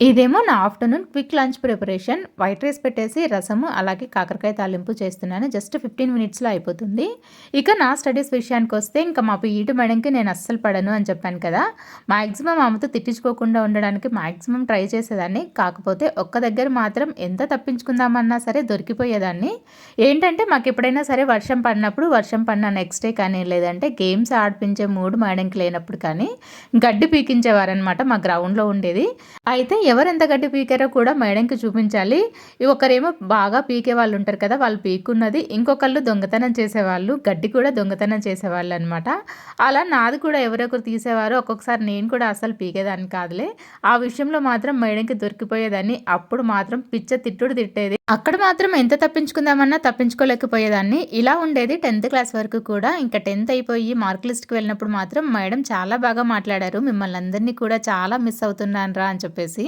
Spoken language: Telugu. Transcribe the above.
ఇదేమో నా afternoon quick lunch preparation. White rice పెట్టేసి రసము, అలాగే కాకరకాయ తాలింపు చేస్తున్నాను. జస్ట్ 15 మినిట్స్‌లో అయిపోతుంది. ఇక నా స్టడీస్ విషయానికొస్తే ఇంకా మా పీఈటీ మేడంకి నేను అస్సలు పడను అని చెప్పాను కదా! మాక్సిమం ఆమెతో తిట్టించుకోకుండా ఉండడానికి మాక్సిమం ట్రై చేసేదాన్ని. కాకపోతే ఒక్క దగ్గర మాత్రం ఎంత తప్పించుకుందామన్నా సరే దొరికిపోయేదాన్ని. ఏంటంటే మాకెప్పుడైనా సరే వర్షం పడినప్పుడు, వర్షం పడిన నెక్స్ట్ డే కానీ, లేదంటే గేమ్స్ ఆడిపించే మూడ్ మేడంకి లేనప్పుడు కానీ గడ్డి పీకించేవారనమాట. మా గ్రౌండ్‌లో ఉండేది. అయితే ఎవరెంత గడ్డి పీకారో కూడా మేడంకి చూపించాలి. ఒకరేమో బాగా పీకే వాళ్ళు ఉంటారు కదా! వాళ్ళు పీక్కున్నది, ఇంకొకళ్ళు దొంగతనం చేసేవాళ్ళు, గడ్డి కూడా దొంగతనం చేసేవాళ్ళనమాట. అలా నాది కూడా ఎవరొకరు తీసేవారు. ఒక్కొక్కసారి నేను కూడా అస్సలు పీకేదాన్ని కాదులే. ఆ విషయంలో మాత్రం మేడంకి దొరికిపోయేదాన్ని. అప్పుడు మాత్రం పిచ్చ తిట్టుడు తిట్టేది. అక్కడ మాత్రం ఎంత తప్పించుకుందామన్నా తప్పించుకోలేకపోయేదాన్ని. ఇలా ఉండేది 10థ్ క్లాస్ వరకు కూడా. ఇంకా 10థ్ అయిపోయి మార్క్ లిస్ట్‌కి వెళ్ళినప్పుడు మాత్రం మేడం చాలా బాగా మాట్లాడారు. మిమ్మల్ని అందరినీ కూడా చాలా మిస్ అవుతున్నానురా అని చెప్పేసి.